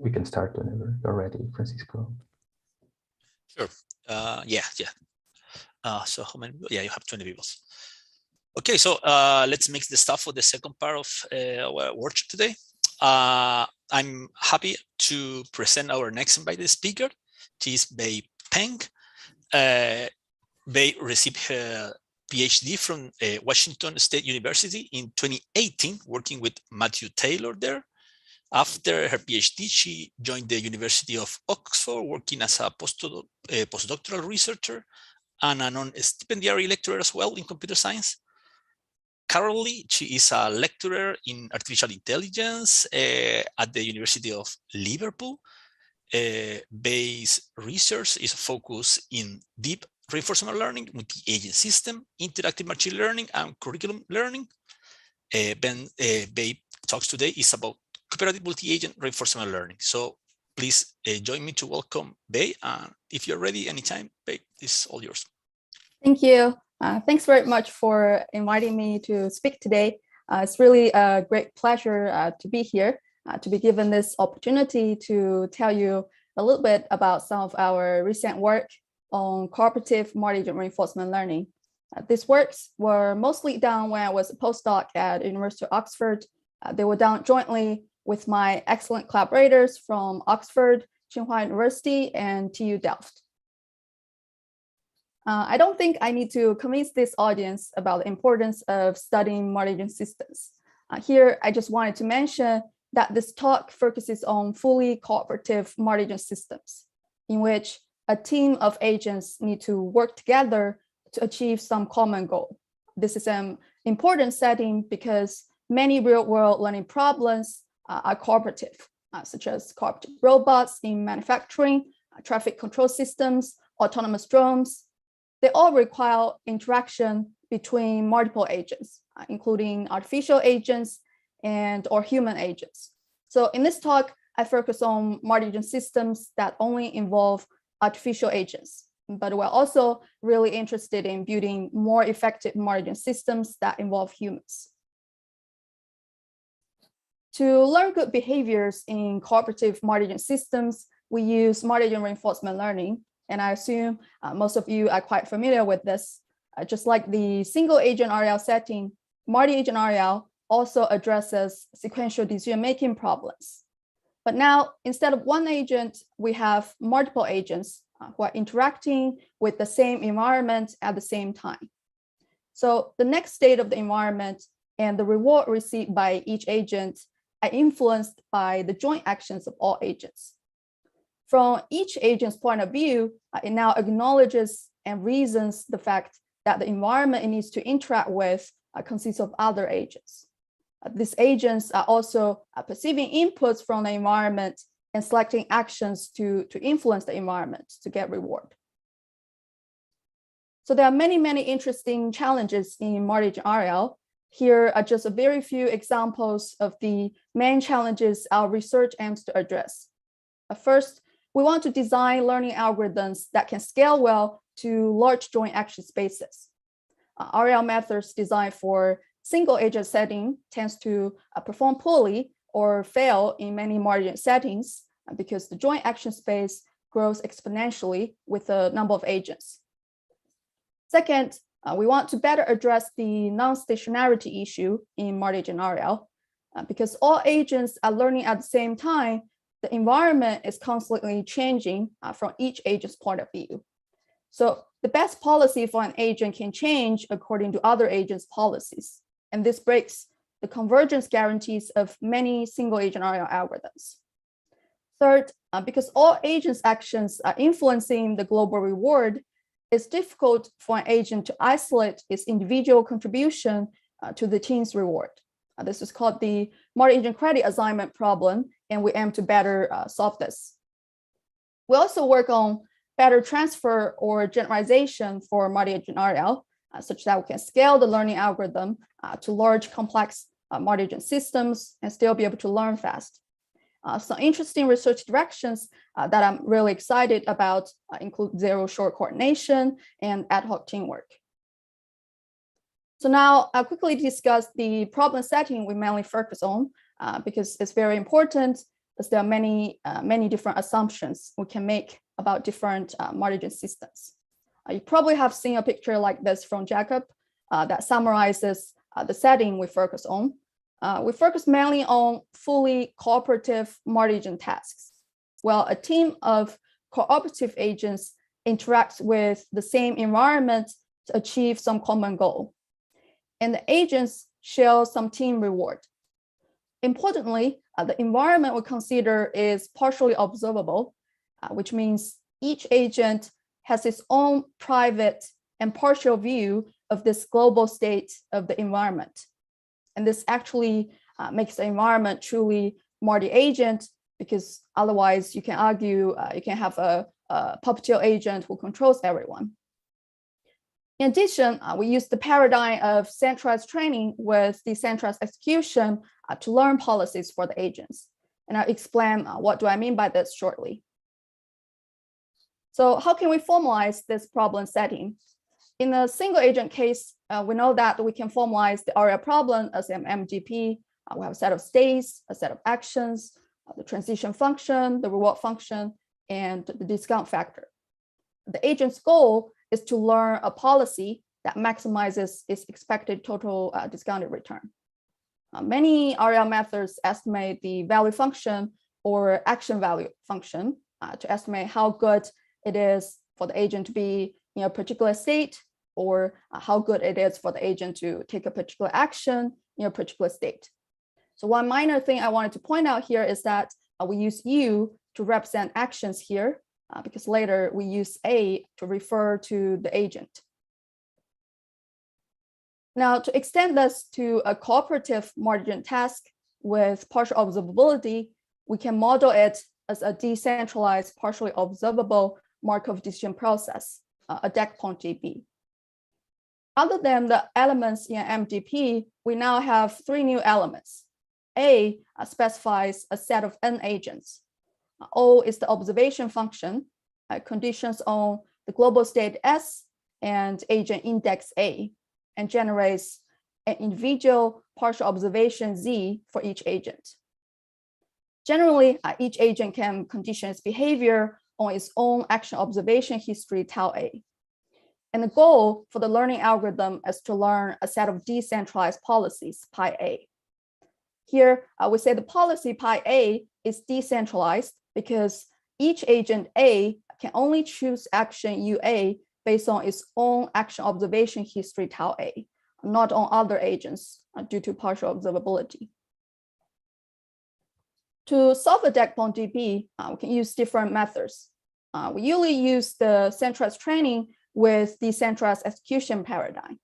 we can start whenever you're ready, Francisco. Sure. Yeah. So how many? Yeah, you have 20 people. Okay, so let's make the stuff for the second part of our workshop today. I'm happy to present our next invited speaker. She is Bei Peng. Bei received her PhD from Washington State University in 2018, working with Matthew Taylor there. After her PhD, she joined the University of Oxford, working as a postdoctoral researcher and a non-stipendiary lecturer as well in computer science. Currently, she is a lecturer in artificial intelligence at the University of Liverpool. Bei's research is focused in deep reinforcement learning, multi-agent system, interactive machine learning, and curriculum learning. Bei talks today is about cooperative multi-agent reinforcement learning. So please join me to welcome Bei. If you're ready anytime, Bei, it's all yours. Thank you. Thanks very much for inviting me to speak today. It's really a great pleasure to be here, to be given this opportunity to tell you a little bit about some of our recent work on cooperative multi-agent reinforcement learning. These works were mostly done when I was a postdoc at University of Oxford. They were done jointly with my excellent collaborators from Oxford, Tsinghua University, and TU Delft. I don't think I need to convince this audience about the importance of studying multi-agent systems. Here, I just wanted to mention that this talk focuses on fully cooperative multi-agent systems, in which a team of agents need to work together to achieve some common goal. This is an important setting because many real-world learning problems are cooperative, such as cooperative robots in manufacturing, traffic control systems, autonomous drones. They all require interaction between multiple agents, including artificial agents or human agents. So in this talk, I focus on multi-agent systems that only involve artificial agents, but we're also really interested in building more effective multi-agent systems that involve humans. To learn good behaviors in cooperative multi-agent systems, we use multi-agent reinforcement learning. And I assume most of you are quite familiar with this. Just like the single agent RL setting, multi-agent RL also addresses sequential decision-making problems. But now, instead of one agent, we have multiple agents who are interacting with the same environment at the same time. So the next state of the environment and the reward received by each agent are influenced by the joint actions of all agents. From each agent's point of view, it now acknowledges and reasons the fact that the environment it needs to interact with consists of other agents. These agents are also perceiving inputs from the environment and selecting actions to influence the environment to get reward. So there are many, many interesting challenges in multi-agent RL. Here are just a very few examples of the main challenges our research aims to address. First, we want to design learning algorithms that can scale well to large joint action spaces. RL methods designed for single agent setting tends to perform poorly or fail in many multi-agent settings because the joint action space grows exponentially with the number of agents. Second, we want to better address the non-stationarity issue in multi-agent RL because all agents are learning at the same time. The environment is constantly changing from each agent's point of view. So the best policy for an agent can change according to other agents' policies. And this breaks the convergence guarantees of many single agent RL algorithms. Third, because all agents' actions are influencing the global reward, it's difficult for an agent to isolate its individual contribution to the team's reward. This is called the multi-agent credit assignment problem, and we aim to better solve this. We also work on better transfer or generalization for multi-agent RL, such that we can scale the learning algorithm to large, complex multi-agent systems and still be able to learn fast. Some interesting research directions that I'm really excited about include zero-short coordination and ad hoc teamwork. So now I'll quickly discuss the problem setting we mainly focus on because it's very important as there are many different assumptions we can make about different margin systems. You probably have seen a picture like this from Jacob that summarizes the setting we focus on. We focus mainly on fully cooperative margin tasks, while a team of cooperative agents interacts with the same environment to achieve some common goal. And the agents share some team reward. Importantly, the environment we consider is partially observable, which means each agent has its own private and partial view of this global state of the environment. And this actually makes the environment truly multi-agent, because otherwise you can argue you can have a puppeteer agent who controls everyone. In addition, we use the paradigm of centralized training with decentralized execution to learn policies for the agents. And I'll explain what do I mean by this shortly. So how can we formalize this problem setting? In a single agent case, we know that we can formalize the area problem as an MGP. We have a set of states, a set of actions, the transition function, the reward function, and the discount factor. The agent's goal is to learn a policy that maximizes its expected total discounted return. Many RL methods estimate the value function or action value function to estimate how good it is for the agent to be in a particular state, or how good it is for the agent to take a particular action in a particular state. So one minor thing I wanted to point out here is that we use U to represent actions here, because later we use A to refer to the agent. Now, to extend this to a cooperative margin task with partial observability, we can model it as a decentralized, partially observable Markov decision process, a Dec-POMDP. Other than the elements in MDP, we now have three new elements. A specifies a set of N agents. O is the observation function, conditions on the global state S and agent index A, and generates an individual partial observation Z for each agent. Generally, each agent can condition its behavior on its own action observation history tau A. And the goal for the learning algorithm is to learn a set of decentralized policies, pi A. Here, we say the policy pi A is decentralized because each agent A can only choose action UA based on its own action observation history tau A, not on other agents due to partial observability. To solve a Dec-POMDP, we can use different methods. We usually use the centralized training with decentralized execution paradigm.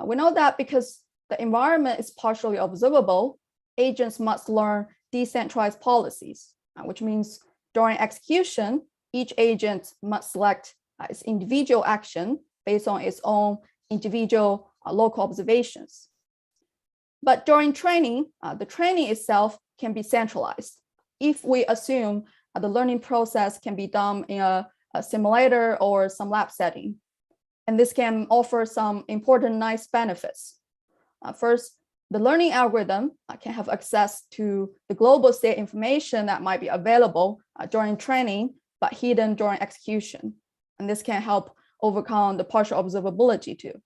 We know that because the environment is partially observable, agents must learn decentralized policies, which means during execution, each agent must select its individual action based on its own individual local observations. But during training, the training itself can be centralized if we assume the learning process can be done in a simulator or some lab setting. And this can offer some important nice benefits. First, the learning algorithm can have access to the global state information that might be available during training, but hidden during execution. And this can help overcome the partial observability too.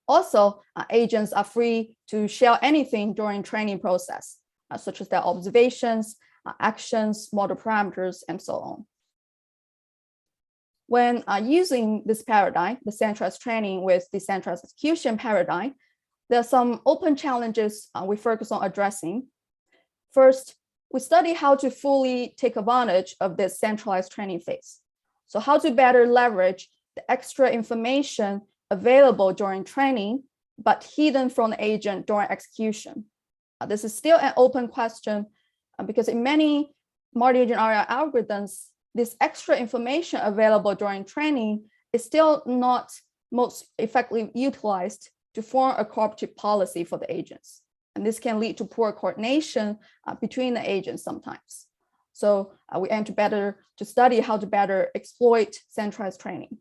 Also, agents are free to share anything during training process, such as their observations, actions, model parameters, and so on. When using this paradigm, the centralized training with decentralized execution paradigm, there are some open challenges we focus on addressing. First, we study how to fully take advantage of this centralized training phase. So how to better leverage the extra information available during training, but hidden from the agent during execution. This is still an open question because in many multi-agent RL algorithms, this extra information available during training is still not most effectively utilized to form a cooperative policy for the agents. And this can lead to poor coordination between the agents sometimes. So we aim to study how to better exploit centralized training.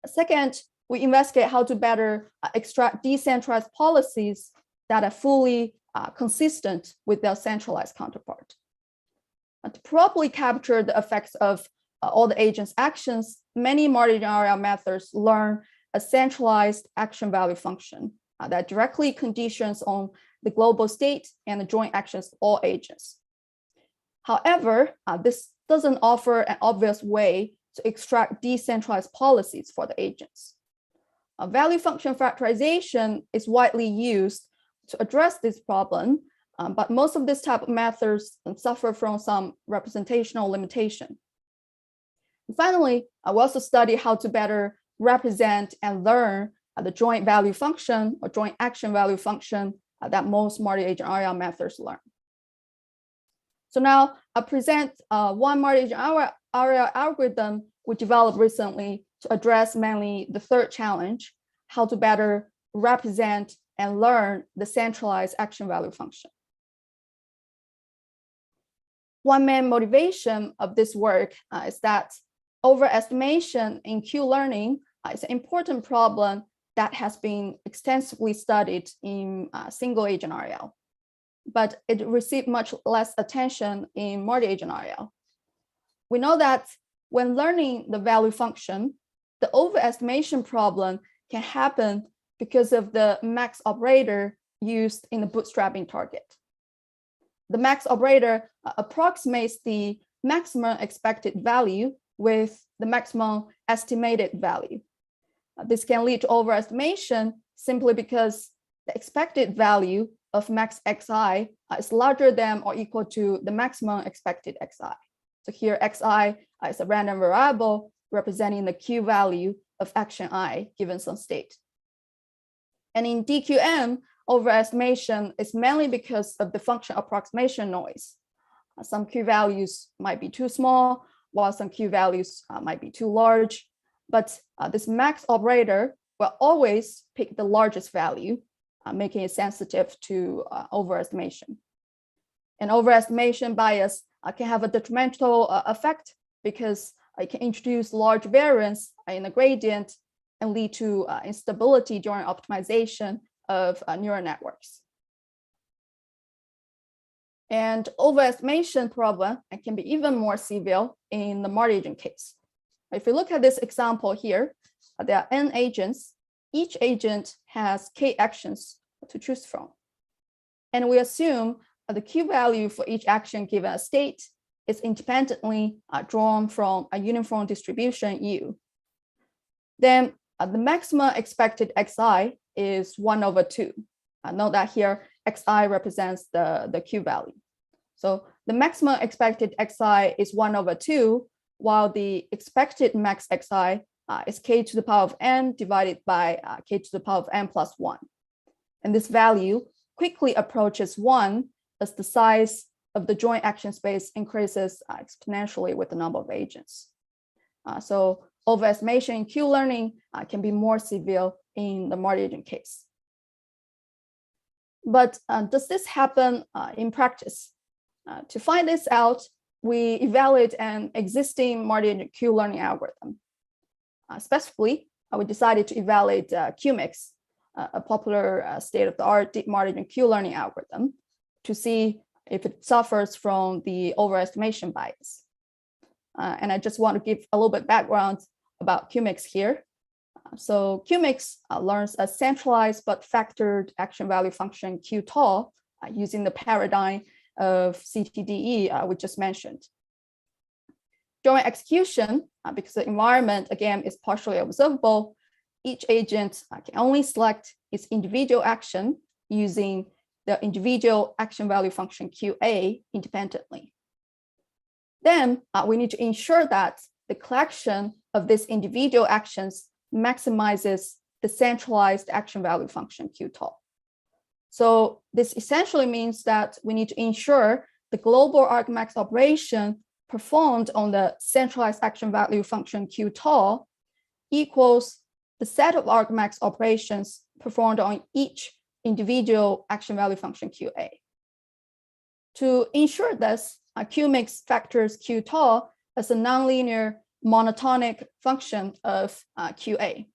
Second, we investigate how to better extract decentralized policies that are fully consistent with their centralized counterpart. To properly capture the effects of all the agents' actions, many margin-area methods learn a centralized action value function that directly conditions on the global state and the joint actions of all agents. However, this doesn't offer an obvious way to extract decentralized policies for the agents. Value function factorization is widely used to address this problem, but most of this type of methods suffer from some representational limitation. And finally, we also study how to better represent and learn the joint value function or joint action value function that most multi-agent area methods learn. So now I present one multi-agent area algorithm we developed recently to address mainly the third challenge, how to better represent and learn the centralized action value function. One main motivation of this work is that overestimation in Q-learning is an important problem that has been extensively studied in single agent RL, but it received much less attention in multi-agent RL. We know that when learning the value function, the overestimation problem can happen because of the max operator used in the bootstrapping target. The max operator approximates the maximum expected value with the maximum estimated value. This can lead to overestimation simply because the expected value of max xi is larger than or equal to the maximum expected xi. So here xi is a random variable representing the q value of action I given some state. And in DQM, overestimation is mainly because of the function approximation noise. Some q values might be too small, while some q values might be too large. But this max operator will always pick the largest value, making it sensitive to overestimation. And overestimation bias can have a detrimental effect because it can introduce large variance in the gradient and lead to instability during optimization of neural networks. And overestimation problem can be even more severe in the multi-agent case. If you look at this example here, there are n agents. Each agent has k actions to choose from. And we assume the q value for each action given a state is independently drawn from a uniform distribution U. Then the maximum expected xi is 1/2. Note that here xi represents the q value. So the maximum expected xi is 1/2, while the expected max xi is k to the power of n divided by k to the power of n plus 1. And this value quickly approaches 1 as the size of the joint action space increases exponentially with the number of agents. So overestimation in Q-learning can be more severe in the multi-agent case. But does this happen in practice? To find this out, we evaluate an existing multi-agent Q-learning algorithm. Specifically, we decided to evaluate QMIX, a popular state-of-the-art deep multi-agent Q-learning algorithm, to see if it suffers from the overestimation bias. And I just want to give a little bit background about QMIX here. So QMIX learns a centralized but factored action value function Q tall using the paradigm of CTDE we just mentioned. During execution, because the environment, again, is partially observable, each agent can only select its individual action using the individual action value function QA independently. Then we need to ensure that the collection of these individual actions maximizes the centralized action value function Q tall. So this essentially means that we need to ensure the global argmax operation performed on the centralized action value function Q tall equals the set of argmax operations performed on each individual action value function QA. To ensure this, QMIX factors Q tall as a nonlinear monotonic function of QA.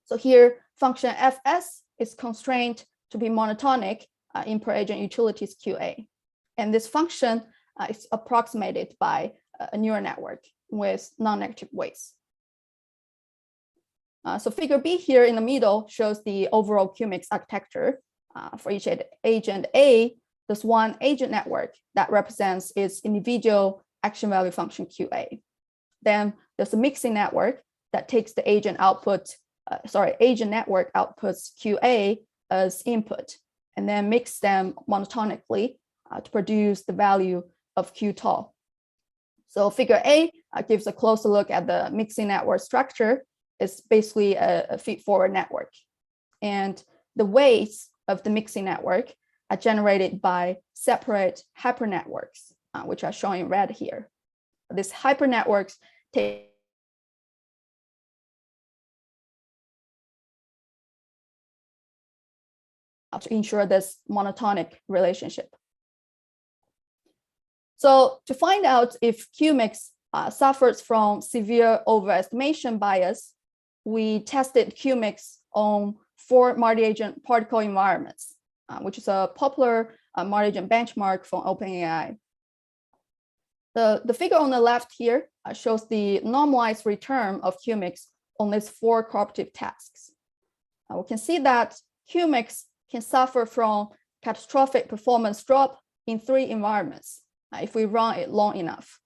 So here, function Fs is constrained to be monotonic in per agent utilities QA. And this function is approximated by a neural network with non-negative weights. So figure B here in the middle shows the overall QMIX architecture. For each agent A, there's one agent network that represents its individual action value function QA. Then there's a mixing network that takes the agent network outputs QA as input, and then mix them monotonically to produce the value of Q tau. So figure A gives a closer look at the mixing network structure. It's basically a feed-forward network. And the weights of the mixing network are generated by separate hypernetworks, which are shown in red here. These hypernetworks take to ensure this monotonic relationship. So to find out if QMIX suffers from severe overestimation bias, we tested QMIX on 4 multi-agent particle environments, which is a popular multi-agent benchmark from OpenAI. The figure on the left here shows the normalized return of QMIX on these 4 cooperative tasks. We can see that QMIX can suffer from catastrophic performance drop in 3 environments if we run it long enough.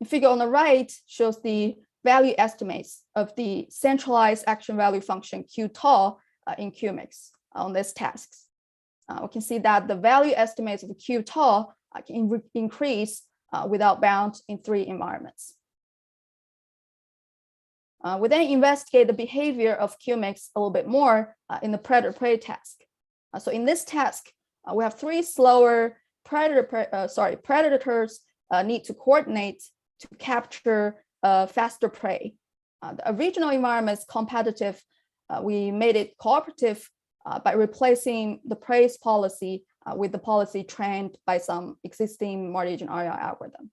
The figure on the right shows the value estimates of the centralized action value function Q tau in QMIX on these tasks. We can see that the value estimates of the Q tau can increase without bound in 3 environments. We then investigate the behavior of QMIX a little bit more in the predator-prey task. So in this task, we have 3 slower predators need to coordinate to capture faster prey. The original environment is competitive. We made it cooperative by replacing the praise policy with the policy trained by some existing multi-agent RL algorithm.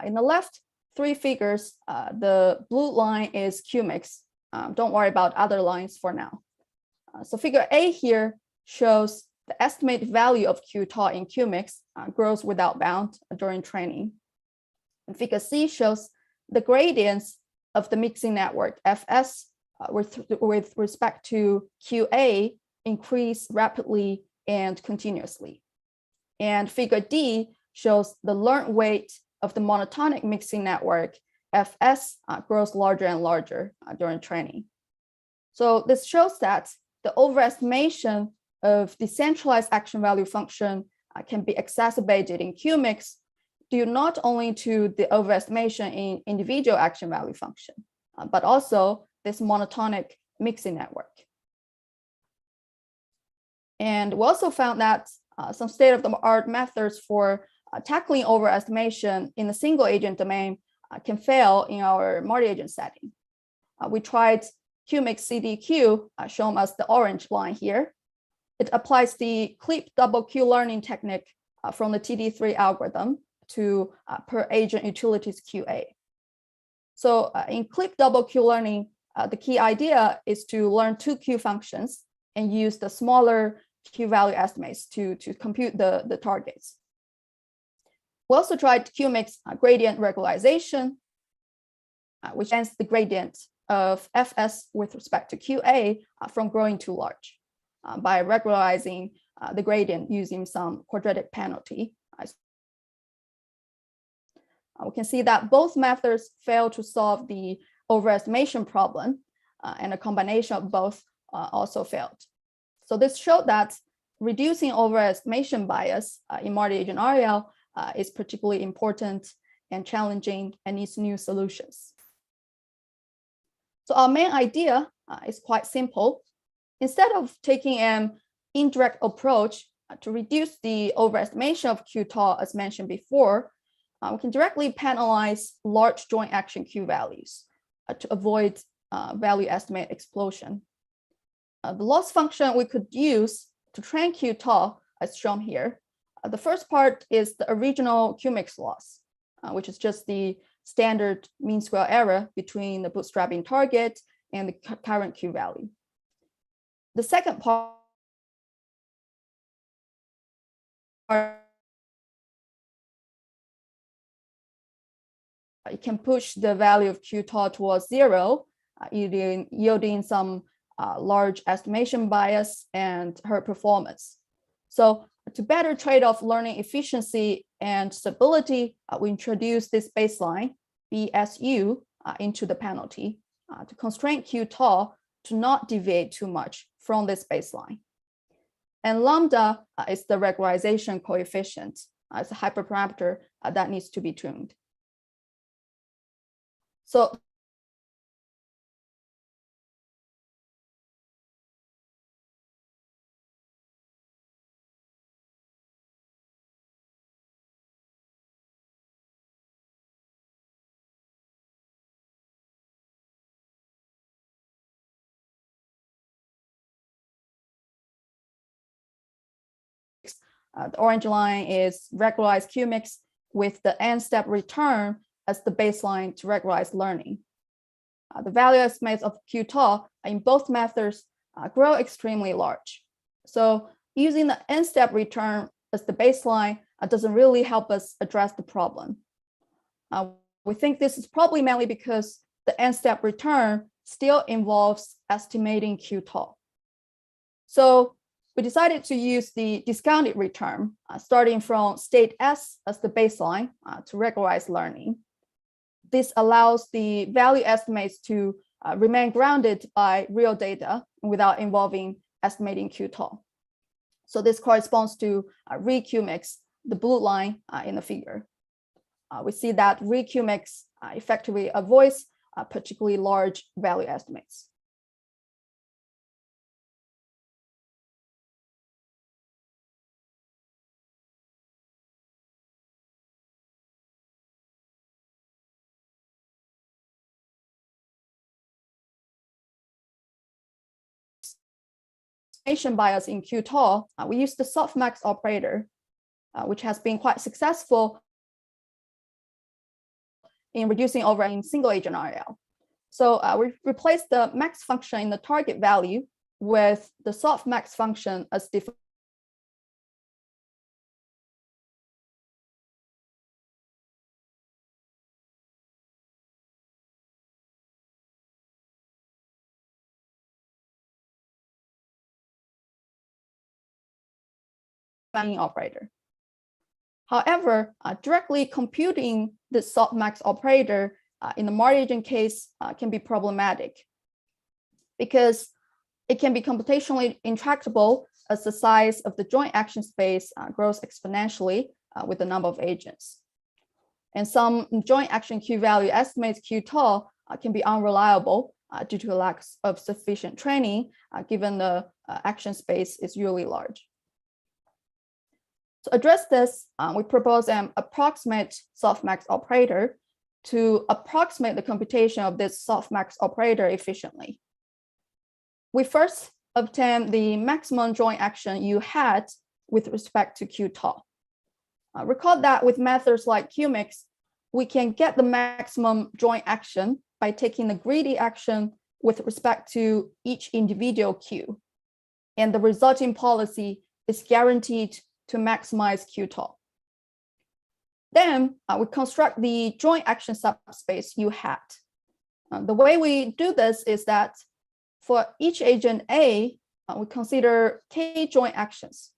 In the left 3 figures, the blue line is QMIX. Don't worry about other lines for now. So figure A here shows the estimated value of Q tau in QMIX grows without bound during training. And figure C shows the gradients of the mixing network FS with respect to QA increase rapidly and continuously. And figure D shows the learned weight of the monotonic mixing network FS grows larger and larger during training. So this shows that the overestimation of the centralized action value function can be exacerbated in QMIX due not only to the overestimation in individual action value function, but also this monotonic mixing network. And we also found that some state-of-the-art methods for tackling overestimation in a single agent domain can fail in our multi-agent setting. We tried QMIX CDQ, shown as the orange line here. It applies the clip double Q learning technique from the TD3 algorithm to per agent utilities QA. So in clip double Q learning, the key idea is to learn 2 Q functions and use the smaller Q value estimates to compute the targets. We also tried QMIX gradient regularization, which ends the gradient of FS with respect to QA from growing too large by regularizing the gradient using some quadratic penalty. We can see that both methods fail to solve the overestimation problem, and a combination of both also failed. So this showed that reducing overestimation bias in multi-agent RL is particularly important and challenging and needs new solutions. So our main idea is quite simple. Instead of taking an indirect approach to reduce the overestimation of Q tau as mentioned before, we can directly penalize large joint action Q values to avoid value estimate explosion. The loss function we could use to train Q tau, as shown here. The first part is the original QMIX loss, which is just the standard mean square error between the bootstrapping target and the current Q value. The second part it can push the value of Q-tau towards 0, yielding some large estimation bias and hurt performance. So to better trade off learning efficiency and stability, we introduce this baseline, BSU, into the penalty to constrain Q-tau to not deviate too much from this baseline. And lambda is the regularization coefficient. It's a hyperparameter that needs to be tuned. So the orange line is regularized QMIX with the n-step return as the baseline to regularize learning. The value estimates of Q-tau in both methods grow extremely large. So using the n-step return as the baseline doesn't really help us address the problem. We think this is probably mainly because the n-step return still involves estimating Q-tau. So we decided to use the discounted return, starting from state S as the baseline to regularize learning. This allows the value estimates to remain grounded by real data without involving estimating Q-tau. So this corresponds to re-QMIX, the blue line in the figure. We see that re-QMIX effectively avoids particularly large value estimates. Bias in Q-tau, we use the Softmax operator, which has been quite successful in reducing over in single agent RL. So we replaced the max function in the target value with the Softmax function as defined. Operator. However, directly computing the Softmax operator in the Markov case can be problematic because it can be computationally intractable as the size of the joint action space grows exponentially with the number of agents. And some joint action Q value estimates Q-tau can be unreliable due to a lack of sufficient training, given the action space is really large. To address this, we propose an approximate Softmax operator to approximate the computation of this Softmax operator efficiently. We first obtain the maximum joint action U hat with respect to Q-tau. Recall that with methods like QMIX, we can get the maximum joint action by taking the greedy action with respect to each individual Q. And the resulting policy is guaranteed to maximize Q-tau. Then we construct the joint action subspace U hat. The way we do this is that for each agent A, we consider K joint actions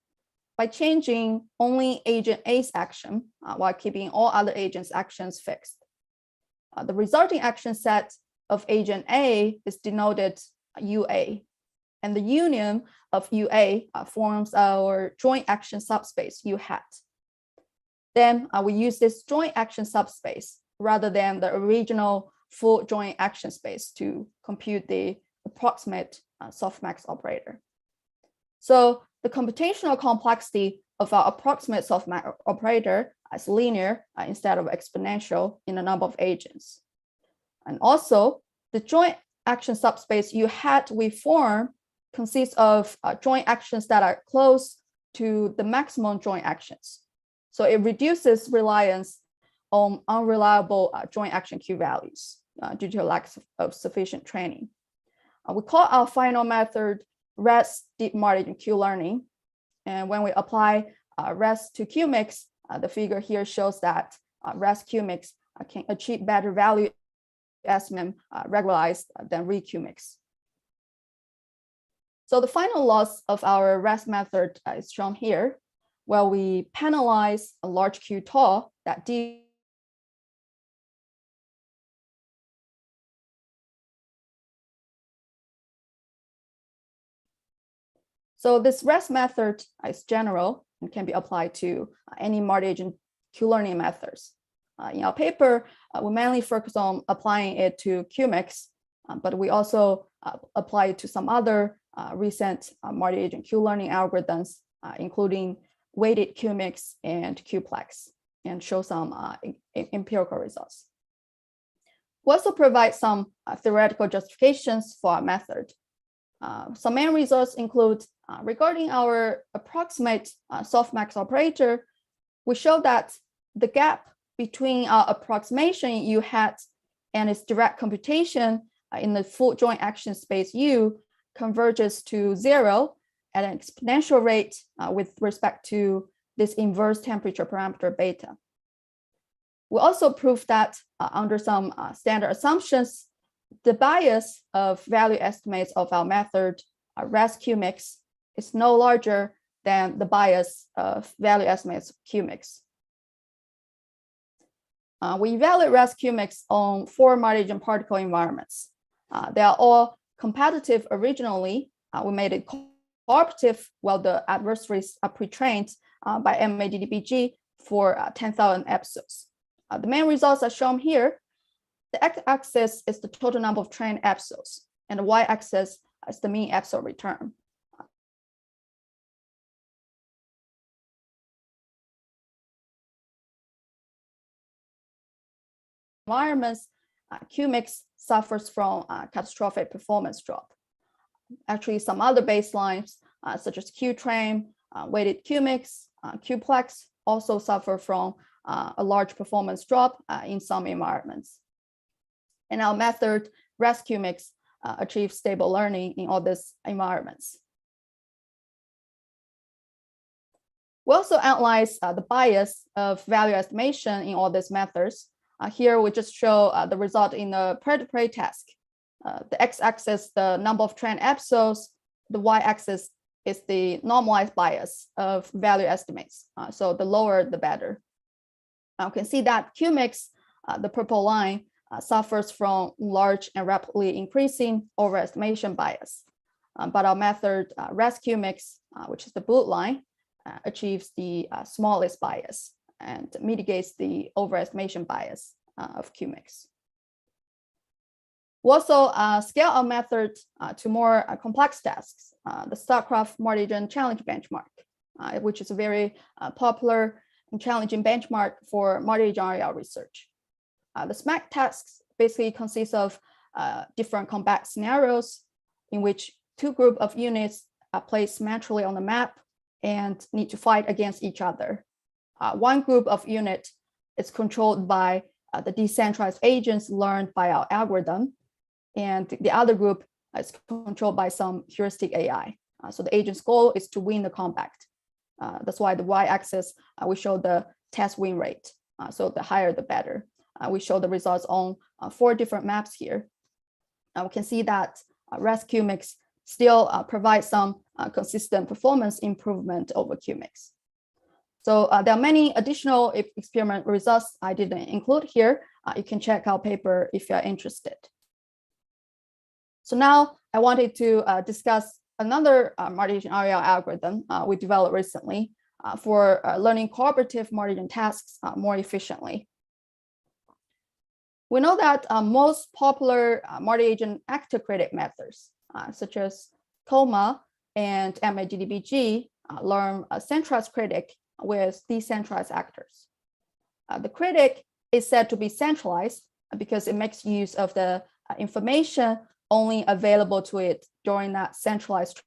by changing only agent A's action while keeping all other agents' actions fixed. The resulting action set of agent A is denoted UA. And the union of UA forms our joint action subspace U hat. Then we use this joint action subspace rather than the original full joint action space to compute the approximate Softmax operator. So the computational complexity of our approximate Softmax operator is linear instead of exponential in the number of agents. And also the joint action subspace U hat we form consists of joint actions that are close to the maximum joint actions. So it reduces reliance on unreliable joint action Q values due to a lack of sufficient training. We call our final method REST deep margin Q learning. And when we apply REST to QMIX, the figure here shows that REST QMIX can achieve better value estimate regularized than QMIX. So the final loss of our REST method is shown here, where we penalize a large Q tau that So this REST method is general and can be applied to any multi-agent Q-learning methods. In our paper, we mainly focus on applying it to QMIX, but we also apply it to some other recent multi-agent Q-learning algorithms, including weighted QMIX and QPlex, and show some empirical results. We also provide some theoretical justifications for our method. Some main results include regarding our approximate softmax operator, we show that the gap between our approximation U hat and its direct computation in the full joint action space U converges to 0 at an exponential rate with respect to this inverse temperature parameter beta. We also proved that under some standard assumptions, the bias of value estimates of our method, REST QMIX, is no larger than the bias of value estimates of QMIX. We evaluate REST QMIX on 4 multi-agent particle environments. They are all competitive originally. We made it cooperative while the adversaries are pre-trained by MADDBG for 10,000 episodes. The main results are shown here. The x-axis is the total number of trained episodes, and the y-axis is the mean episode return. Environments, QMIX suffers from catastrophic performance drop. Actually, some other baselines, such as QTrain, weighted QMIX, QPlex, also suffer from a large performance drop in some environments. And our method, REST QMIX, achieves stable learning in all these environments. We also analyze the bias of value estimation in all these methods. Here we just show the result in the prey task. The x-axis, the number of trained episodes, the y-axis is the normalized bias of value estimates. So the lower, the better. You can see that QMIX, the purple line, suffers from large and rapidly increasing overestimation bias. But our method, REST QMIX, which is the blue line, achieves the smallest bias and mitigates the overestimation bias of QMIX. We also scale our method to more complex tasks, the StarCraft multi-agent challenge benchmark, which is a very popular and challenging benchmark for multi-agent RL research. The SMAC tasks basically consist of different combat scenarios in which 2 groups of units are placed symmetrically on the map and need to fight against each other. One group of unit is controlled by the decentralized agents learned by our algorithm, and the other group is controlled by some heuristic AI. So the agent's goal is to win the combat. That's why the y-axis, we show the test win rate. So the higher, the better. We show the results on 4 different maps here. We can see that REST QMIX still provides some consistent performance improvement over QMIX. So there are many additional experiment results I didn't include here. You can check our paper if you're interested. So now I wanted to discuss another multi-agent RL algorithm we developed recently for learning cooperative multi-agent tasks more efficiently. We know that most popular multi-agent actor critic methods, such as COMA and MADDBG, learn a centralized critic with decentralized actors. The critic is said to be centralized because it makes use of the information only available to it during that centralized.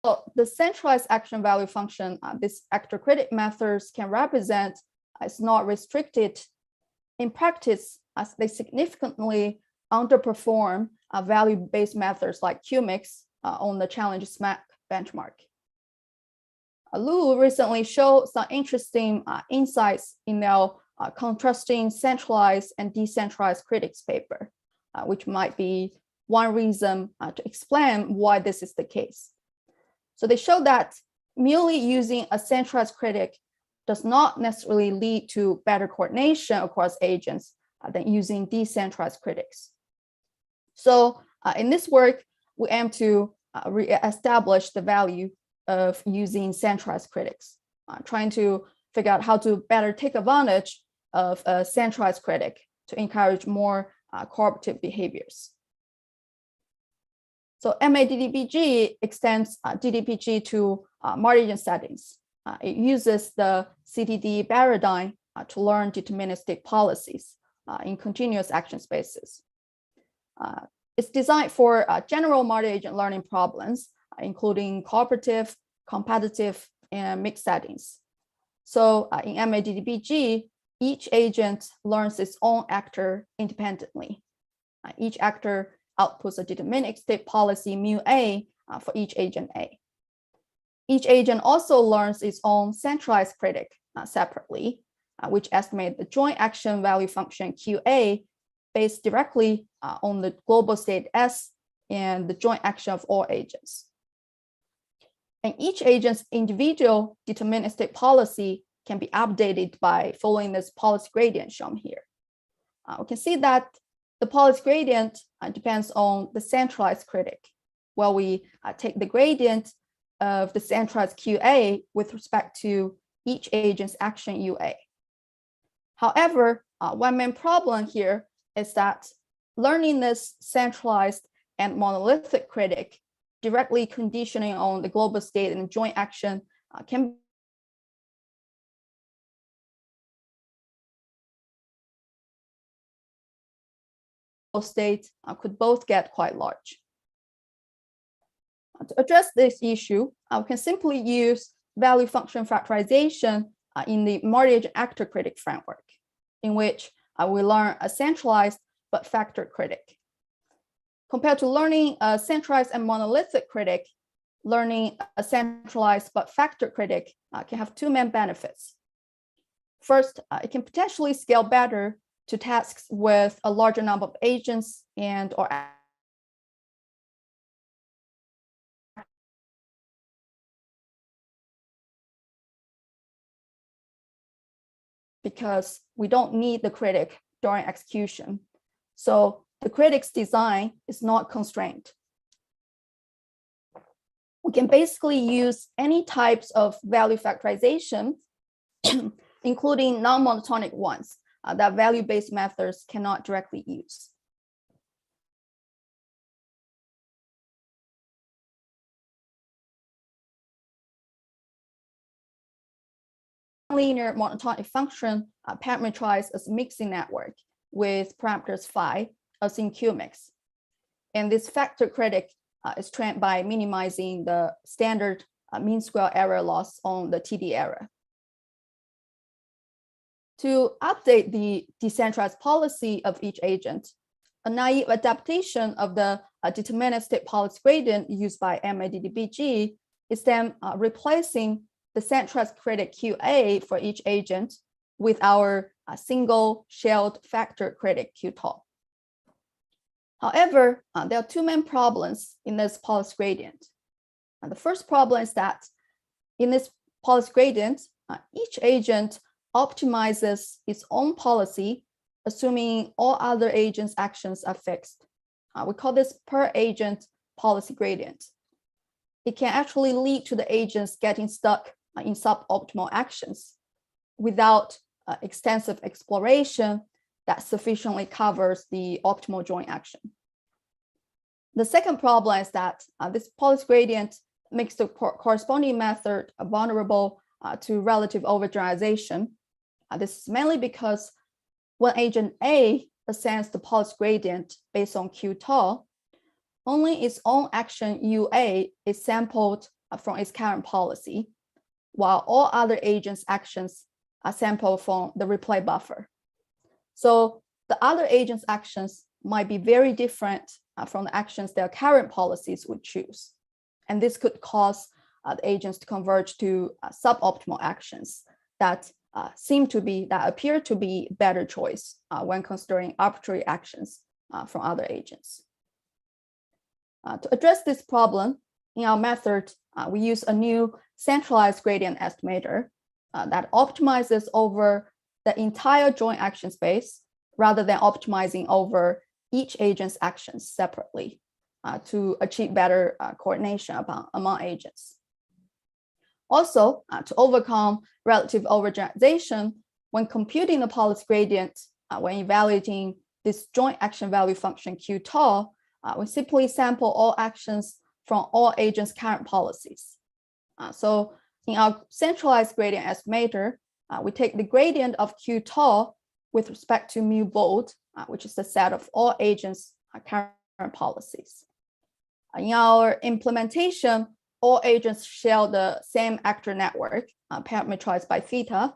So the centralized action value function, this actor critic methods can represent is not restricted in practice as they significantly underperform value-based methods like QMIX on the challenge SMAC benchmark. Lu recently showed some interesting insights in their contrasting centralized and decentralized critics paper, which might be one reason to explain why this is the case. So they show that merely using a centralized critic does not necessarily lead to better coordination across agents than using decentralized critics. So in this work, we aim to re-establish the value of using centralized critics, trying to figure out how to better take advantage of a centralized critic to encourage more cooperative behaviors. So MADDBG extends DDPG to multi-agent settings. It uses the CTDE paradigm to learn deterministic policies in continuous action spaces. It's designed for general multi-agent learning problems, including cooperative, competitive, and mixed settings. So in MADDBG, each agent learns its own actor independently. Each actor outputs a deterministic state policy mu A for each agent A. Each agent also learns its own centralized critic separately, which estimates the joint action value function QA based directly on the global state S and the joint action of all agents. And each agent's individual deterministic policy can be updated by following this policy gradient shown here. We can see that the policy gradient depends on the centralized critic, while we take the gradient of the centralized QA with respect to each agent's action UA. However, one main problem here is that learning this centralized and monolithic critic directly conditioning on the global state and joint action can states could both get quite large. To address this issue, we can simply use value function factorization in the multi-agent actor critic framework, in which we learn a centralized but factored critic. Compared to learning a centralized and monolithic critic, learning a centralized but factored critic can have two main benefits. First, it can potentially scale better to tasks with a larger number of agents and or because we don't need the critic during execution. So the critic's design is not constrained. We can basically use any types of value factorization, including non-monotonic ones that value-based methods cannot directly use. Linear monotonic function parameterized as mixing network with parameters phi as in QMIX. And this factor critic is trained by minimizing the standard mean square error loss on the TD error. To update the decentralized policy of each agent, a naive adaptation of the deterministic policy gradient used by MADDBG is then replacing the centralized critic QA for each agent with our single shelled factor critic QTOL. However, there are two main problems in this policy gradient. The first problem is that in this policy gradient, each agent optimizes its own policy, assuming all other agents' actions are fixed. We call this per agent policy gradient. It can actually lead to the agents getting stuck in suboptimal actions without extensive exploration that sufficiently covers the optimal joint action. The second problem is that this policy gradient makes the corresponding method vulnerable to relative overgeneralization. This is mainly because when agent A ascends the policy gradient based on QTOL, only its own action UA is sampled from its current policy, while all other agents' actions are sampled from the replay buffer. So the other agents' actions might be very different from the actions their current policies would choose. And this could cause the agents to converge to suboptimal actions that appear to be better choice when considering arbitrary actions from other agents. To address this problem, in our method, we use a new centralized gradient estimator that optimizes over the entire joint action space rather than optimizing over each agent's actions separately to achieve better coordination among agents. Also, to overcome relative overgeneralization, when computing the policy gradient, when evaluating this joint action value function Q tau, we simply sample all actions from all agents' current policies. So in our centralized gradient estimator, we take the gradient of Q tau with respect to mu bold, which is the set of all agents' current policies. In our implementation, all agents share the same actor network, parameterized by theta,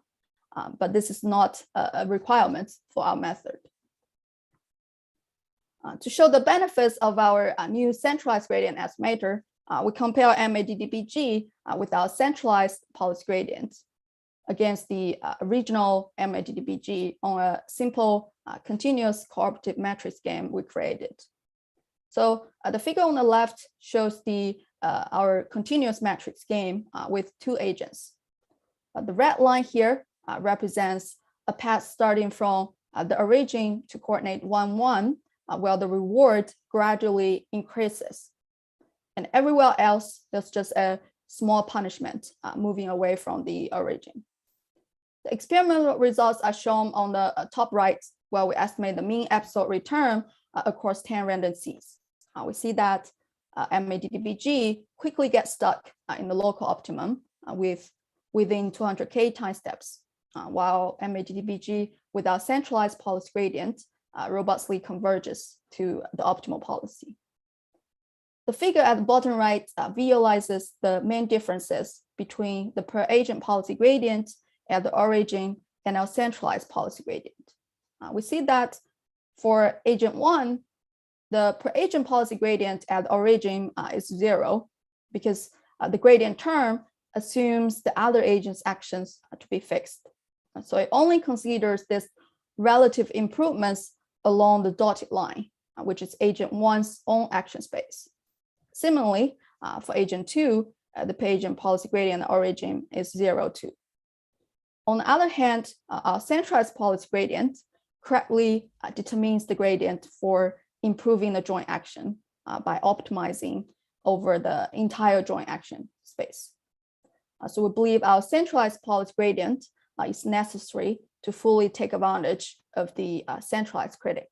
but this is not a requirement for our method. To show the benefits of our new centralized gradient estimator, we compare MADDBG with our centralized policy gradient against the original MADDBG on a simple continuous cooperative matrix game we created. So the figure on the left shows our continuous matrix game with two agents. The red line here represents a path starting from the origin to coordinate 1, 1, while the reward gradually increases. And everywhere else, there's just a small punishment moving away from the origin. The experimental results are shown on the top right, where we estimate the mean episode return across 10 random seeds. We see that MADDBG quickly gets stuck in the local optimum within 200K time steps, while MADDBG with our centralized policy gradient robustly converges to the optimal policy. The figure at the bottom right visualizes the main differences between the per agent policy gradient at the origin and our centralized policy gradient. We see that for agent 1, the per agent policy gradient at the origin is 0 because the gradient term assumes the other agent's actions to be fixed. So it only considers this relative improvements along the dotted line, which is agent 1's own action space. Similarly, for agent 2, the per agent policy gradient at origin is 0, 2. On the other hand, our centralized policy gradient correctly determines the gradient for improving the joint action by optimizing over the entire joint action space. So we believe our centralized policy gradient is necessary to fully take advantage of the centralized critic.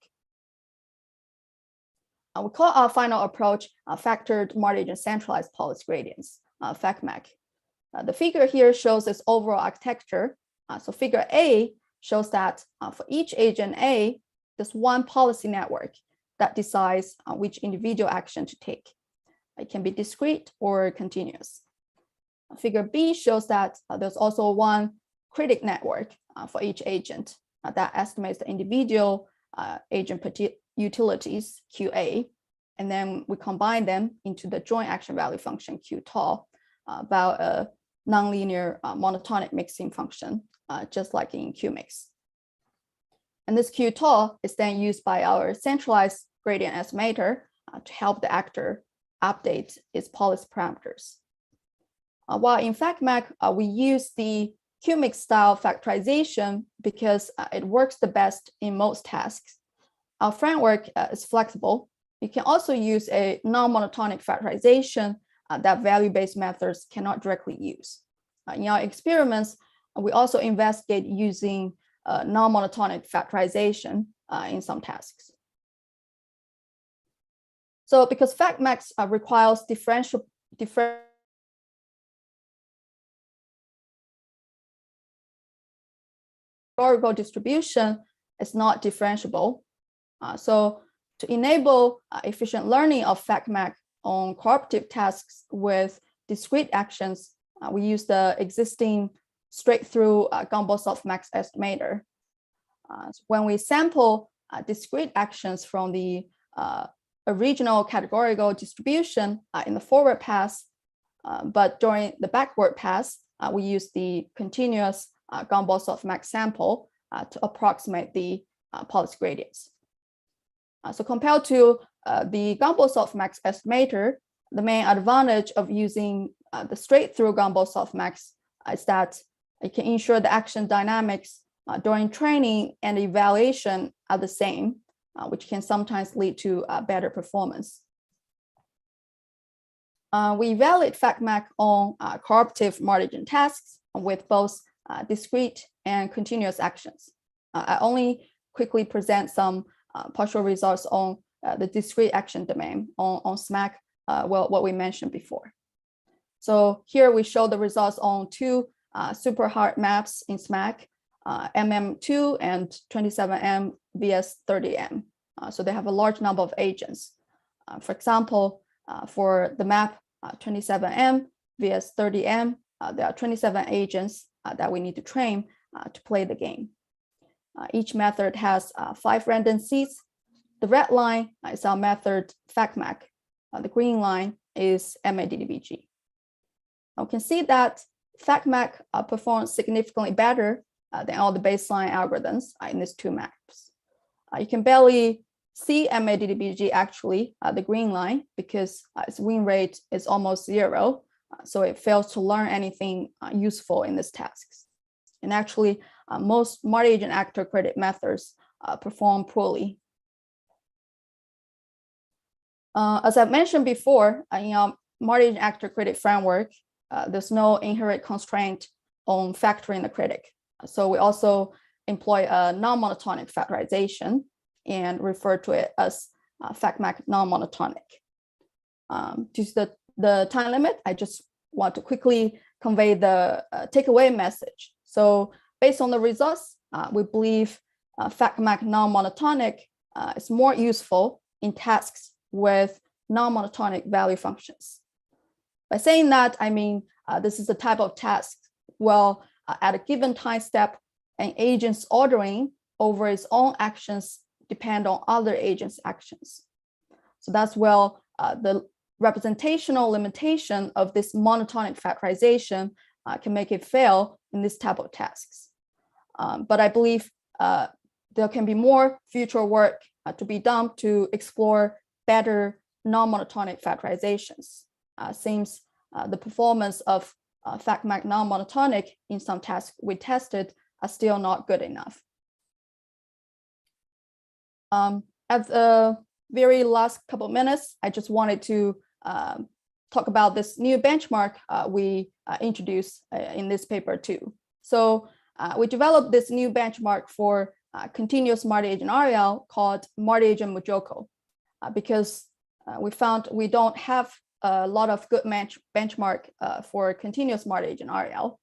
We call our final approach factored multi-agent centralized policy gradients, FACMAC. The figure here shows its overall architecture. So figure A shows that for each agent A, there's one policy network that decides which individual action to take. It can be discrete or continuous. Figure B shows that there's also one critic network for each agent that estimates the individual agent utilities, QA, and then we combine them into the joint action value function, Q tau, about a nonlinear monotonic mixing function, just like in QMIX. And this Q tau is then used by our centralized gradient estimator to help the actor update its policy parameters. While in FACMAC, we use the QMIX style factorization because it works the best in most tasks. Our framework is flexible. You can also use a non-monotonic factorization that value-based methods cannot directly use. In our experiments, we also investigate using non-monotonic factorization in some tasks. So because FACMAC requires differential categorical distribution, is not differentiable. So to enable efficient learning of FACMAC on cooperative tasks with discrete actions, we use the existing straight-through Gumbel Softmax estimator. So when we sample discrete actions from the original categorical distribution in the forward pass, but during the backward pass, we use the continuous Gumbel softmax sample to approximate the policy gradients. So compared to the Gumbel softmax estimator, the main advantage of using the straight-through Gumbel softmax is that it can ensure the action dynamics during training and evaluation are the same, which can sometimes lead to better performance. We evaluate FACMAC on cooperative margin tasks with both discrete and continuous actions. I only quickly present some partial results on the discrete action domain on SMAC, what we mentioned before. So here we show the results on two super hard maps in SMAC, MM2 and 27M vs 30M. So they have a large number of agents. For example, for the map 27M vs 30M, there are 27 agents that we need to train to play the game. Each method has 5 random seeds. The red line is our method FACMAC. The green line is MADDBG. We can see that FACMAC performs significantly better than all the baseline algorithms in these two maps. You can barely see MADDBG actually, the green line, because its win rate is almost 0. So it fails to learn anything useful in these tasks. And actually, most multi-agent actor credit methods perform poorly. As I've mentioned before, in our multi-agent actor credit framework, there's no inherent constraint on factoring the critic. So we also employ a non-monotonic factorization and refer to it as FACMAC-nonmonotonic. Due to the time limit, I just want to quickly convey the takeaway message. So based on the results, we believe FACMAC-nonmonotonic is more useful in tasks with non-monotonic value functions. By saying that, I mean this is the type of task where at a given time step, an agent's ordering over its own actions depend on other agents' actions. So that's where the representational limitation of this monotonic factorization can make it fail in this type of tasks. But I believe there can be more future work to be done to explore better non-monotonic factorizations, since the performance of FACMAC non-monotonic in some tasks we tested are still not good enough. At the very last couple of minutes, I just wanted to talk about this new benchmark we introduced in this paper too. So we developed this new benchmark for continuous multi-agent RL called multi-agent MujoCo, because we found we don't have a lot of good benchmark for continuous multi-agent RL.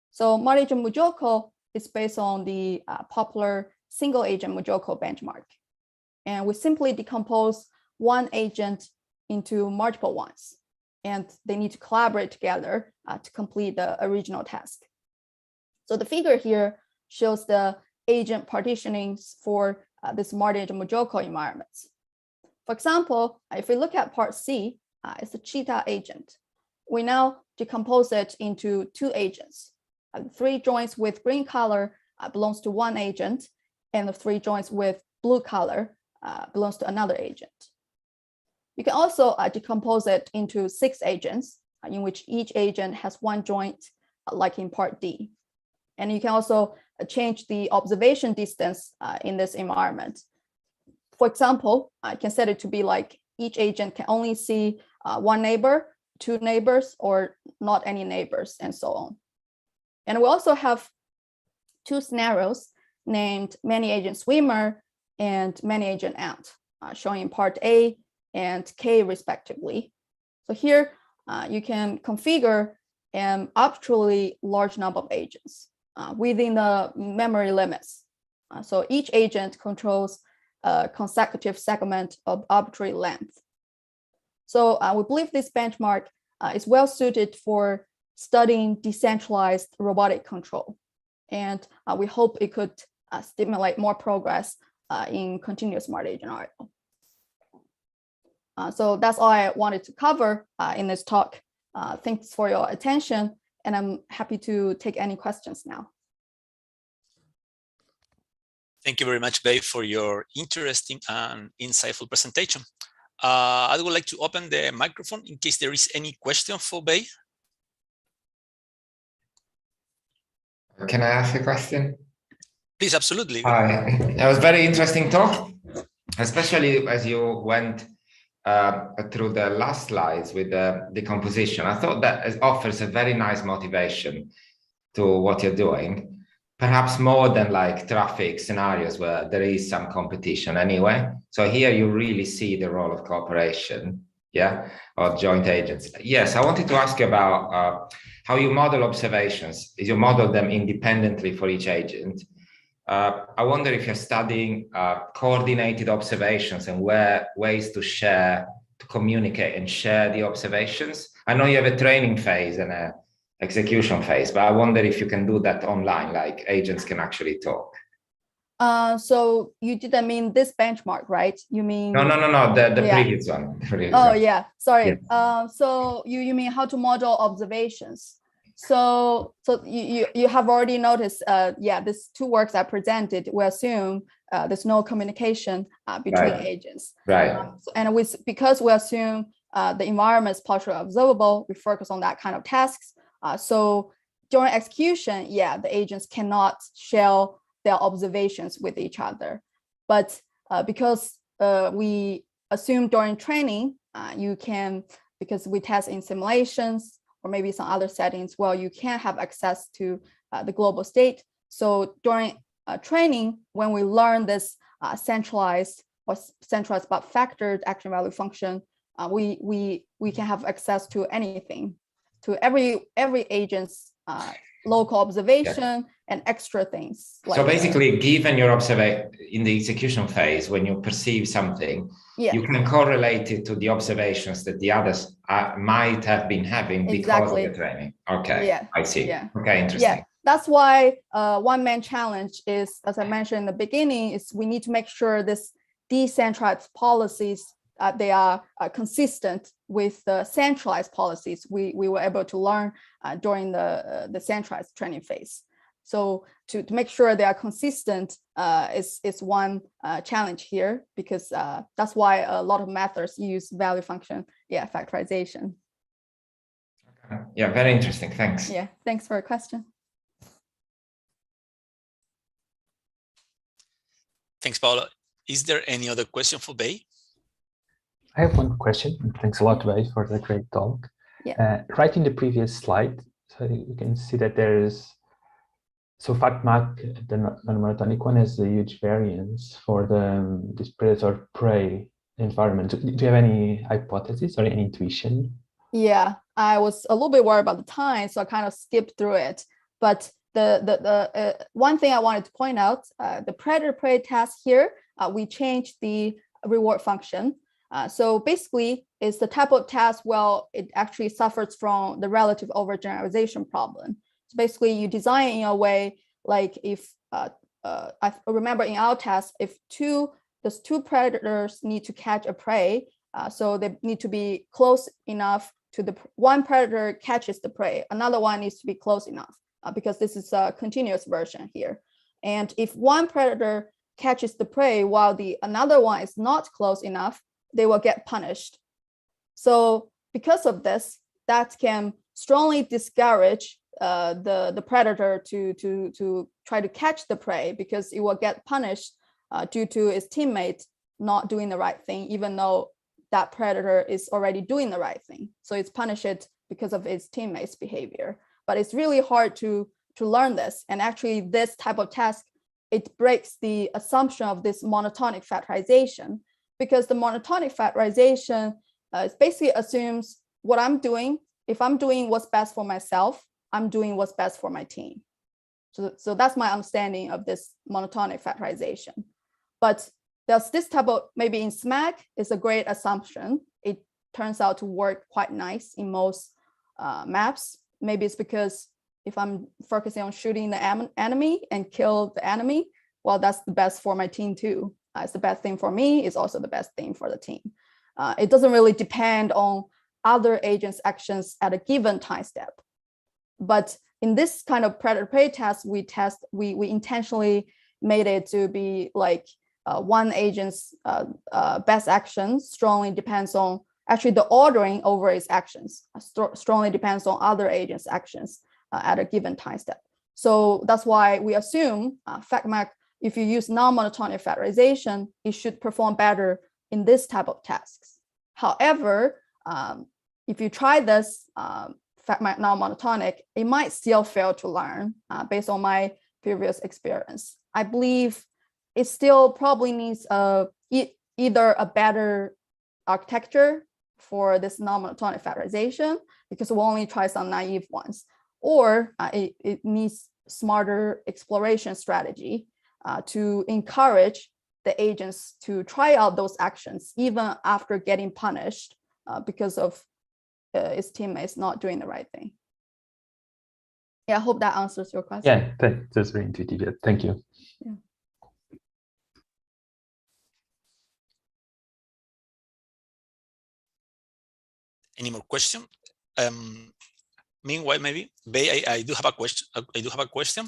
So multi-agent MujoCo is based on the popular single agent MujoCo benchmark. And we simply decompose one agent into multiple ones, and they need to collaborate together to complete the original task. So the figure here shows the agent partitionings for this multi-agent MujoCo environments. For example, if we look at part C, it's the cheetah agent. We now decompose it into 2 agents. The 3 joints with green color belongs to one agent, and the 3 joints with blue color belongs to another agent. You can also decompose it into 6 agents, in which each agent has 1 joint, like in part D. And you can also change the observation distance in this environment. For example, I can set it to be like each agent can only see 1 neighbor, 2 neighbors, or not any neighbors, and so on. And we also have 2 scenarios named many agent swimmer and many agent ant, showing in part A and K respectively. So here you can configure an arbitrarily large number of agents within the memory limits. So each agent controls a consecutive segment of arbitrary length. So we believe this benchmark is well suited for studying decentralized robotic control. And we hope it could stimulate more progress in continuous smart agent RL. So that's all I wanted to cover in this talk. Thanks for your attention, and I'm happy to take any questions now. Thank you very much, Bei, for your interesting and insightful presentation. I would like to open the microphone in case there is any question for Bei. Can I ask a question? Please, absolutely. Hi, that was very interesting talk, especially as you went through the last slides with the decomposition. I thought that offers a very nice motivation to what you're doing, perhaps more than like traffic scenarios where there is some competition anyway. So here you really see the role of cooperation, yeah, or joint agents. Yes, I wanted to ask you about how you model observations. Is you model them independently for each agent? I wonder if you're studying coordinated observations and ways to share, to communicate and share the observations. I know you have a training phase and a execution phase, but I wonder if you can do that online, like agents can actually talk. So you didn't mean this benchmark, right? You mean no, the previous one. Yeah, sorry. Yeah. So you mean how to model observations? So you have already noticed, yeah, these two works I presented, we assume there's no communication between agents. Right. And because we assume the environment is partially observable, we focus on that kind of tasks. So during execution, yeah, the agents cannot share their observations with each other. But because we assume during training, you can, because we test in simulations, or maybe some other settings, well, you can have access to the global state. So during training, when we learn this centralized but factored action value function, we can have access to anything, to every agent's local observation and extra things. Like so basically, given your observation in the execution phase, when you perceive something, you can correlate it to the observations that the others might have been having because of the training. Okay, yeah. I see. Yeah. Okay, interesting. Yeah, that's why one main challenge is, as I mentioned in the beginning, is we need to make sure this decentralized policies they are consistent with the centralized policies we were able to learn during the centralized training phase. So to make sure they are consistent is one challenge here, because that's why a lot of methods use value function, factorization. Okay. Yeah, very interesting. Thanks. Yeah, thanks for your question. Thanks, Paolo. Is there any other question for Bei? I have one question. Thanks a lot, Bei, for the great talk. Yeah. Right in the previous slide, so you can see that there's, so FACMAC, the non-monotonic one, has a huge variance for this predator-prey environment. Do you have any hypothesis or any intuition? Yeah, I was a little bit worried about the time, so I kind of skipped through it. But the one thing I wanted to point out, the predator-prey task here, we changed the reward function. So basically, it's the type of task, well, it actually suffers from the relative overgeneralization problem. So basically, you design in a way like if, I remember in our test, if there's two predators need to catch a prey, so they need to be close enough to the one predator catches the prey, another one needs to be close enough, because this is a continuous version here. And if one predator catches the prey while another one is not close enough, they will get punished. So because of this, that can strongly discourage the predator to try to catch the prey, because it will get punished due to its teammate not doing the right thing, even though that predator is already doing the right thing. So it's punished because of its teammates' behavior. But it's really hard to learn this. And actually, this type of task, it breaks the assumption of this monotonic factorization, because the monotonic factorization basically assumes what I'm doing. If I'm doing what's best for myself, I'm doing what's best for my team. So that's my understanding of this monotonic factorization. But there's this type of, maybe in SMAC, is a great assumption. It turns out to work quite nice in most maps. Maybe it's because if I'm focusing on shooting the enemy and kill the enemy, well, that's the best for my team too. it's the best thing for me, it's also the best thing for the team. It doesn't really depend on other agents' actions at a given time step. But in this kind of predator-prey test, we intentionally made it to be like one agent's best action strongly depends on, actually the ordering over its actions strongly depends on other agents' actions at a given time step. So that's why we assume FACMAC, if you use non-monotonic factorization, it should perform better in this type of tasks. However, if you try this FACMAC non-monotonic, it might still fail to learn based on my previous experience. I believe it still probably needs either a better architecture for this non-monotonic factorization, because we'll only try some naive ones, or it needs smarter exploration strategy to encourage the agents to try out those actions even after getting punished because of its teammates not doing the right thing. Yeah, I hope that answers your question. Yeah, that's very intuitive. Yeah, thank you. Yeah. Any more question? Meanwhile, maybe Bei, I do have a question.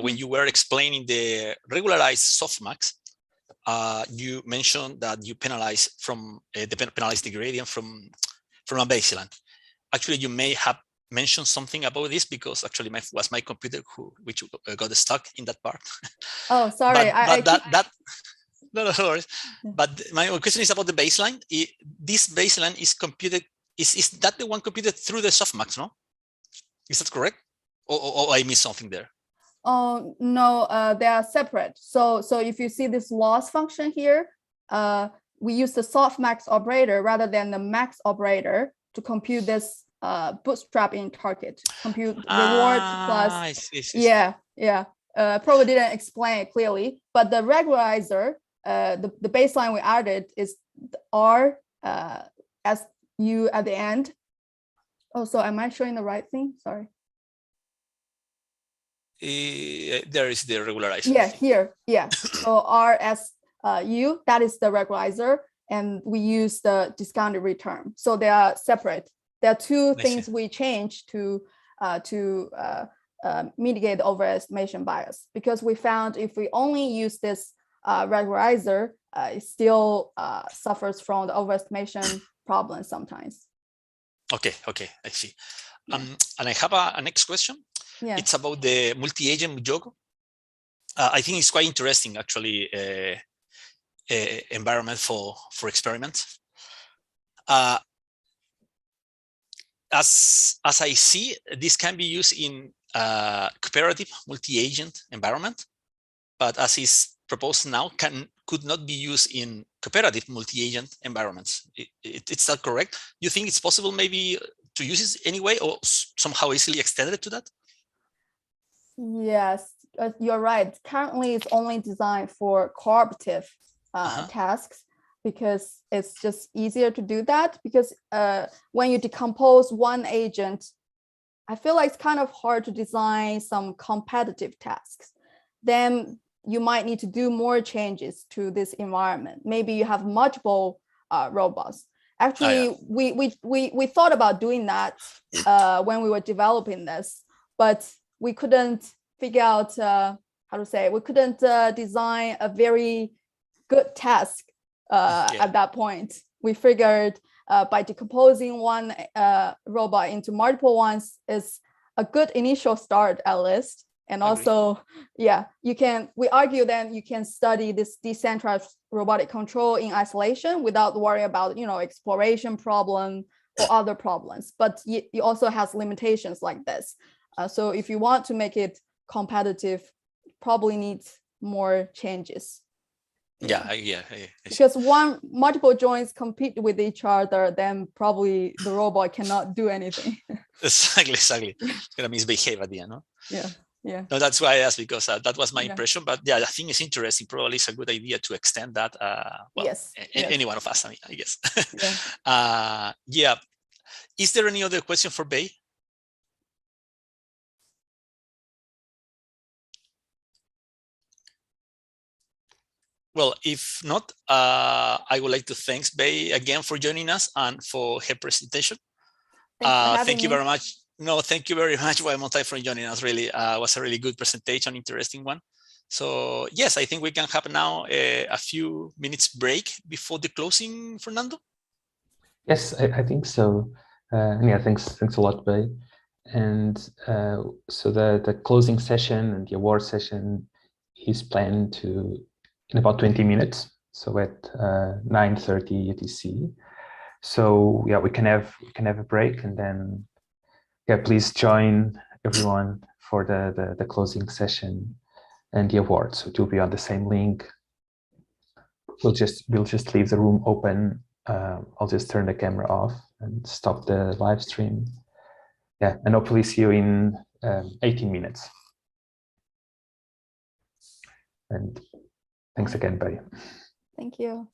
When you were explaining the regularized softmax, you mentioned that you penalize from penalize the gradient from a baseline. Actually, you may have mentioned something about this, because actually was my computer which got stuck in that part. Oh, sorry. No worries. Yeah. But my question is about the baseline. This baseline is computed. Is that the one computed through the softmax? No, is that correct? Or I missed something there? Oh no, they are separate. So if you see this loss function here, we use the softmax operator rather than the max operator to compute this bootstrapping target. Compute reward plus. I see. Yeah. Probably didn't explain it clearly, but the regularizer, the baseline we added is R as U at the end. Oh, so am I showing the right thing? Sorry. There is the regularizer. Yeah, here. Yeah. So R S U, that is the regularizer, and we use the discounted return. So they are separate. There are two things we change to mitigate the overestimation bias, because we found if we only use this regularizer, it still suffers from the overestimation problem sometimes. Okay, I see. Yeah. And I have a next question. Yeah. It's about the multi-agent MujoCo. I think it's quite interesting, actually, environment for experiments. As I see, this can be used in cooperative multi-agent environment, but as is proposed now, could not be used in cooperative multi-agent environments. It's that correct? You think it's possible maybe to use it anyway, or somehow easily extended to that? Yes, you're right. Currently, it's only designed for cooperative tasks, because it's just easier to do that. Because when you decompose one agent, I feel like it's kind of hard to design some competitive tasks. Then you might need to do more changes to this environment. Maybe you have multiple robots. Actually, we thought about doing that when we were developing this, but we couldn't figure out we couldn't design a very good task at that point. We figured by decomposing one robot into multiple ones is a good initial start, at least. And also, yeah, we argue then you can study this decentralized robotic control in isolation without worrying about, exploration problem or other problems. But it also has limitations like this. So if you want to make it competitive, probably needs more changes. Yeah. Because multiple joints compete with each other, then probably the robot cannot do anything. Exactly. It's gonna misbehave at the end, no? Yeah. No, that's why I asked, because that was my impression. But yeah, I think it's interesting. Probably it's a good idea to extend that. Yes. Any one of us, I guess. Yeah. Is there any other question for Bei? Well, if not, I would like to thank Bei again for joining us and for her presentation. Thank you very much. No, thank you very much, Waimontai, for joining us. Really, was a really good presentation, interesting one. So yes, I think we can have now a few minutes break before the closing, Fernando. Yes, I think so. Yeah, thanks a lot, Bei. And so the closing session and the award session is planned in about 20 minutes. So at 9:30 UTC. So yeah, we can have a break, and then yeah, please join everyone for the closing session and the awards. So it will be on the same link. We'll just leave the room open. I'll just turn the camera off and stop the live stream. Yeah, and hopefully see you in 18 minutes. And thanks again, Bei. Thank you.